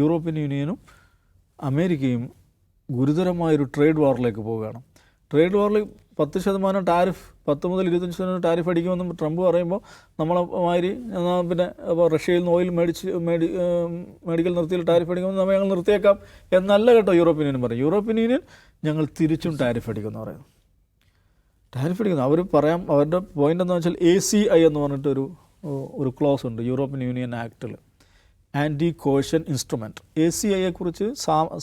European യൂണിയനും അമേരിക്കയും ഗുരുതരമായൊരു trade വാറിലേക്ക് പോവുകയാണ്. ട്രേഡ് വാറിൽ 10% ടാരിഫ്, 10 മുതൽ 25% ടാരിഫ് അടിക്കുമെന്നും ട്രംപ് പറയുമ്പോൾ നമ്മളെ മാതിരി പിന്നെ അപ്പോൾ റഷ്യയിൽ നിന്ന് ഓയിൽ മേടിക്കൽ നിർത്തിയിൽ ടാരിഫ് അടിക്കുമെന്ന് നമ്മൾ ഞങ്ങൾ നിർത്തിയേക്കാം എന്നല്ല കേട്ടോ യൂറോപ്യൻ യൂണിയൻ പറയും. യൂറോപ്യൻ യൂണിയൻ ഞങ്ങൾ തിരിച്ചും ടാരിഫ് അടിക്കുമെന്ന് പറയുന്നു. ടാരിഫ് അടിക്കുന്നു അവർ പറയാം. അവരുടെ പോയിൻ്റ് എന്താണെന്ന് വെച്ചാൽ ACI എന്ന് പറഞ്ഞിട്ടൊരു ക്ലോസ് ഉണ്ട് യൂറോപ്യൻ യൂണിയൻ ആക്ടിൽ, ആൻറ്റി കോഷൻ ഇൻസ്ട്രുമെൻറ്റ്. ACIയെക്കുറിച്ച്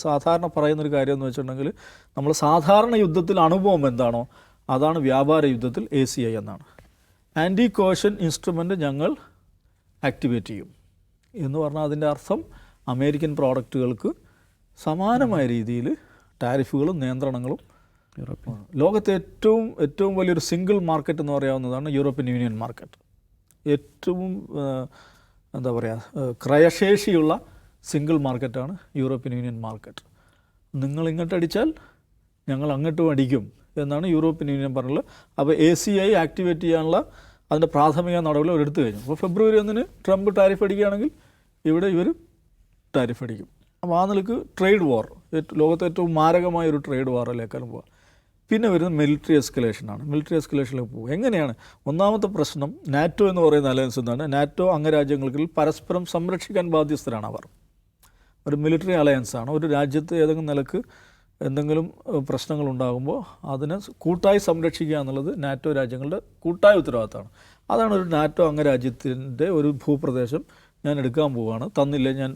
സാധാരണ പറയുന്നൊരു കാര്യം എന്ന് വെച്ചിട്ടുണ്ടെങ്കിൽ നമ്മൾ സാധാരണ യുദ്ധത്തിൽ അനുഭവം എന്താണോ അതാണ് വ്യാപാര യുദ്ധത്തിൽ ACI എന്നാണ്. ആൻറ്റി കോഷൻ ഇൻസ്ട്രുമെൻറ്റ് ഞങ്ങൾ ആക്ടിവേറ്റ് ചെയ്യും എന്ന് പറഞ്ഞാൽ അതിൻ്റെ അർത്ഥം അമേരിക്കൻ പ്രോഡക്റ്റുകൾക്ക് സമാനമായ രീതിയിൽ ടാരിഫുകളും നിയന്ത്രണങ്ങളും. ലോകത്തെ ഏറ്റവും വലിയൊരു സിംഗിൾ മാർക്കറ്റ് എന്ന് പറയാവുന്നതാണ് യൂറോപ്യൻ യൂണിയൻ മാർക്കറ്റ്. ഏറ്റവും എന്താ പറയുക ക്രയശേഷിയുള്ള സിംഗിൾ മാർക്കറ്റാണ് യൂറോപ്യൻ യൂണിയൻ മാർക്കറ്റ്. നിങ്ങൾ ഇങ്ങോട്ട് അടിച്ചാൽ ഞങ്ങൾ അങ്ങോട്ടും അടിക്കും എന്നാണ് യൂറോപ്യൻ യൂണിയൻ പറഞ്ഞത്. അപ്പോൾ ACI ആക്ടിവേറ്റ് ചെയ്യാനുള്ള അതിൻ്റെ പ്രാഥമിക നടപടികൾ അവരെടുത്തു കഴിഞ്ഞു. അപ്പോൾ ഫെബ്രുവരി 1 ട്രംപ് ടാരിഫ് അടിക്കുകയാണെങ്കിൽ ഇവിടെ ഇവർ ടാരിഫ് അടിക്കും. അപ്പോൾ ആ നിലക്ക് ട്രേഡ് വാർ, ലോകത്തെ ഏറ്റവും മാരകമായ ഒരു ട്രേഡ് വാറിലേക്കാണ് പോവുക. പിന്നെ വരുന്നത് മിലിറ്ററി എസ്കലേഷനാണ്. മിലിറ്ററി എസ്കലേഷനിലേക്ക് പോകും. എങ്ങനെയാണ്? ഒന്നാമത്തെ പ്രശ്നം നാറ്റോ എന്ന് പറയുന്ന അലയൻസ് എന്താണ്? നാറ്റോ അംഗരാജ്യങ്ങൾക്കിൽ പരസ്പരം സംരക്ഷിക്കാൻ ബാധ്യസ്ഥരാണ് അവർ. ഒരു മിലിറ്ററി അലയൻസാണ്. ഒരു രാജ്യത്ത് ഏതെങ്കിലും നിലക്ക് എന്തെങ്കിലും പ്രശ്നങ്ങളുണ്ടാകുമ്പോൾ അതിനെ കൂട്ടായി സംരക്ഷിക്കുക എന്നുള്ളത് നാറ്റോ രാജ്യങ്ങളുടെ കൂട്ടായ ഉത്തരവാദിത്തമാണ്. അതാണ് ഒരു നാറ്റോ അംഗരാജ്യത്തിൻ്റെ ഒരു ഭൂപ്രദേശം ഞാൻ എടുക്കാൻ പോവുകയാണ്, തന്നില്ലേ ഞാൻ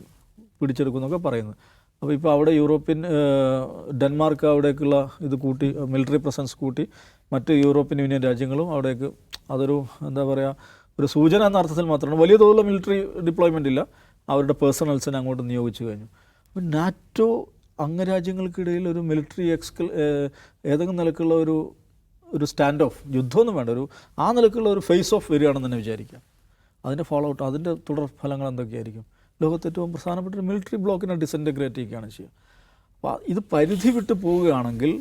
പിടിച്ചെടുക്കുമെന്നൊക്കെ പറയുന്നത്. അപ്പോൾ ഇപ്പോൾ അവിടെ ഡെൻമാർക്ക് അവിടേക്കുള്ള ഇത് കൂട്ടി, മിലിറ്ററി പ്രസൻസ് കൂട്ടി, മറ്റ് യൂറോപ്യൻ യൂണിയൻ രാജ്യങ്ങളും അവിടേക്ക് അതൊരു എന്താ പറയുക ഒരു സൂചന എന്ന അർത്ഥത്തിൽ മാത്രമാണ്. വലിയ തോതിലുള്ള മിലിറ്ററി ഡിപ്ലോയ്മെൻ്റ് ഇല്ല, അവരുടെ പേഴ്സണൽസിനെ അങ്ങോട്ട് നിയോഗിച്ചു കഴിഞ്ഞു. അപ്പോൾ നാറ്റോ അംഗരാജ്യങ്ങൾക്കിടയിൽ ഒരു മിലിറ്ററി ഏതെങ്കിലും നിലക്കുള്ള ഒരു സ്റ്റാൻഡ് ഓഫ്, യുദ്ധമൊന്നും വേണ്ട, ആ നിലക്കുള്ള ഒരു ഫേസ് ഓഫ് വരികയാണെന്ന് തന്നെ വിചാരിക്കാം. അതിൻ്റെ ഫോളോ ഔട്ട്, അതിൻ്റെ തുടർ ഫലങ്ങൾ എന്തൊക്കെയായിരിക്കും? ലോകത്തെ ഏറ്റവും പ്രധാനപ്പെട്ട ഒരു മിലിറ്ററി ബ്ലോക്കിനെ ഡിസൻറ്റഗ്രേറ്റ് ചെയ്യുകയാണ് ചെയ്യുക. അപ്പോൾ ഇത് പരിധി വിട്ട് പോവുകയാണെങ്കിൽ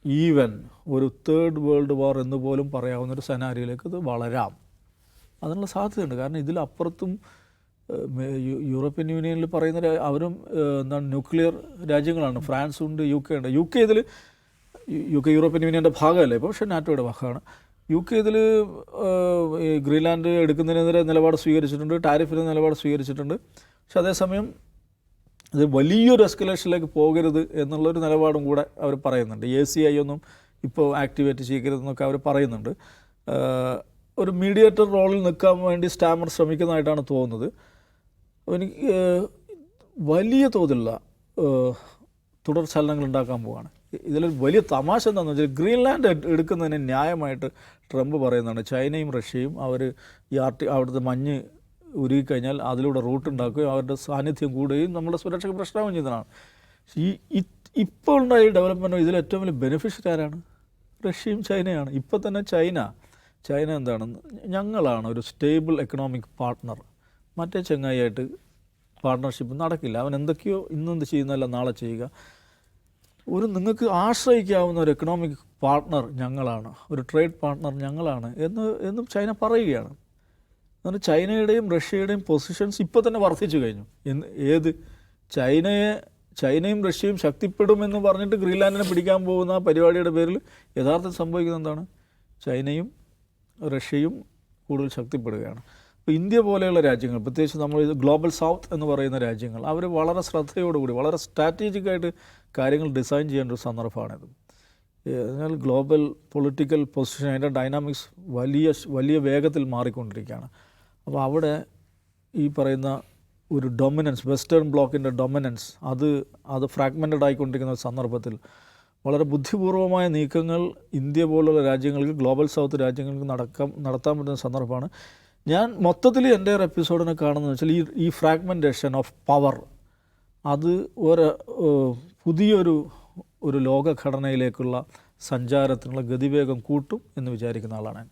ഈവൻ ഒരു തേർഡ് വേൾഡ് വാർ എന്ന് പോലും പറയാവുന്നൊരു സെനാരിയിലേക്ക് ഇത് വളരാം. അതിനുള്ള സാധ്യതയുണ്ട്. കാരണം ഇതിലപ്പുറത്തും യൂറോപ്യൻ യൂണിയനിൽ പറയുന്ന അവരും എന്താണ് ന്യൂക്ലിയർ രാജ്യങ്ങളാണ്. ഫ്രാൻസും ഉണ്ട്, UK ഉണ്ട്. UK യൂറോപ്യൻ യൂണിയൻ്റെ ഭാഗമല്ലേ ഇപ്പോൾ, പക്ഷേ നാറ്റോയുടെ ഭാഗമാണ്. UK ഇതിൽ ഈ ഗ്രീൻലാൻഡ് എടുക്കുന്നതിനെതിരെ നിലപാട് സ്വീകരിച്ചിട്ടുണ്ട്, ടാരിഫിന് നിലപാട് സ്വീകരിച്ചിട്ടുണ്ട്. പക്ഷെ അതേസമയം ഇത് വലിയൊരു എസ്കലേഷനിലേക്ക് പോകരുത് എന്നുള്ളൊരു നിലപാടും കൂടെ അവർ പറയുന്നുണ്ട്. ACI ഒന്നും ഇപ്പോൾ ആക്ടിവേറ്റ് ചെയ്യരുതെന്നൊക്കെ അവർ പറയുന്നുണ്ട്. ഒരു മീഡിയേറ്റർ റോളിൽ നിൽക്കാൻ വേണ്ടി സ്റ്റാമർ ശ്രമിക്കുന്നതായിട്ടാണ് തോന്നുന്നത്. എനിക്ക് വലിയ തോതിലുള്ള തുടർ ചലനങ്ങൾ ഉണ്ടാക്കാൻ പോവുകയാണ്. ഇതിലൊരു വലിയ തമാശ എന്താണെന്ന് വെച്ചാൽ ഗ്രീൻലാൻഡ് എടുക്കുന്നതിന് ന്യായമായിട്ട് ട്രംപ് പറയുന്നതാണ്. ചൈനയും റഷ്യയും അവർ ഈ അവിടുത്തെ മഞ്ഞ് ഉരുകിക്കഴിഞ്ഞാൽ അതിലൂടെ റൂട്ട് ഉണ്ടാക്കുകയും അവരുടെ സാന്നിധ്യം കൂടുകയും നമ്മുടെ സുരക്ഷയ്ക്ക് പ്രശ്നമാകും ചെയ്തതാണ്. ഇപ്പോൾ ഉണ്ടായ ഡെവലപ്മെൻറ്റ് ഇതിൽ ഏറ്റവും വലിയ ബെനിഫിഷ്യറി ആരാണ്? റഷ്യയും ചൈനയാണ്. ഇപ്പോൾ തന്നെ ചൈന എന്താണെന്ന്, ഞങ്ങളാണ് ഒരു സ്റ്റേബിൾ എക്കണോമിക് പാർട്ട്ണർ, മറ്റേ ചങ്ങായിയായിട്ട് പാർട്ട്ണർഷിപ്പ് നടക്കില്ല, അവൻ എന്തൊക്കെയോ ഇന്നെന്ത് ചെയ്യുന്നതല്ല നാളെ ചെയ്യുക, നിങ്ങൾക്ക് ആശ്രയിക്കാവുന്ന ഒരു എക്കണോമിക് പാർട്ട്ണർ ഞങ്ങളാണ്, ഒരു ട്രേഡ് പാർട്ട്ണർ ഞങ്ങളാണ് എന്നും ചൈന പറയുകയാണ്. എന്നാൽ ചൈനയുടെയും റഷ്യയുടെയും പൊസിഷൻസ് ഇപ്പോൾ തന്നെ വർദ്ധിച്ചു കഴിഞ്ഞു. ചൈനയും റഷ്യയും ശക്തിപ്പെടുമെന്ന് പറഞ്ഞിട്ട് ഗ്രീൻലാൻഡിനെ പിടിക്കാൻ പോകുന്ന പരിപാടിയുടെ പേരിൽ യഥാർത്ഥത്തിൽ സംഭവിക്കുന്നത് എന്താണ്? ചൈനയും റഷ്യയും കൂടുതൽ ശക്തിപ്പെടുകയാണ്. ഇപ്പോൾ ഇന്ത്യ പോലെയുള്ള രാജ്യങ്ങൾ, പ്രത്യേകിച്ച് നമ്മൾ ഗ്ലോബൽ സൗത്ത് എന്ന് പറയുന്ന രാജ്യങ്ങൾ, അവർ വളരെ ശ്രദ്ധയോടുകൂടി വളരെ സ്ട്രാറ്റജിക്കായിട്ട് കാര്യങ്ങൾ ഡിസൈൻ ചെയ്യേണ്ട ഒരു സന്ദർഭമാണിത്. അതിനാൽ ഗ്ലോബൽ പൊളിറ്റിക്കൽ പൊസിഷൻ, അതിൻ്റെ ഡൈനാമിക്സ് വലിയ വേഗത്തിൽ മാറിക്കൊണ്ടിരിക്കുകയാണ്. അപ്പോൾ അവിടെ ഈ പറയുന്ന ഒരു ഡൊമിനൻസ്, വെസ്റ്റേൺ ബ്ലോക്കിൻ്റെ ഡൊമിനൻസ് അത് ഫ്രാഗ്മെൻറ്റഡ് ആയിക്കൊണ്ടിരിക്കുന്ന സന്ദർഭത്തിൽ വളരെ ബുദ്ധിപൂർവമായ നീക്കങ്ങൾ ഇന്ത്യ പോലുള്ള രാജ്യങ്ങൾക്ക്, ഗ്ലോബൽ സൗത്ത് രാജ്യങ്ങൾക്ക് നടത്താൻ പറ്റുന്ന സന്ദർഭമാണ്. ഞാൻ മൊത്തത്തിൽ എൻ്റെ ഒരു എപ്പിസോഡിനെ കാണുന്നതെന്ന് വെച്ചാൽ ഈ ഫ്രാഗ്മെൻറ്റേഷൻ ഓഫ് പവർ അത് പുതിയൊരു ലോകഘടനയിലേക്കുള്ള സഞ്ചാരത്തിനുള്ള ഗതിവേഗം കൂട്ടും എന്ന് വിചാരിക്കുന്ന ആളാണ് ഞാൻ.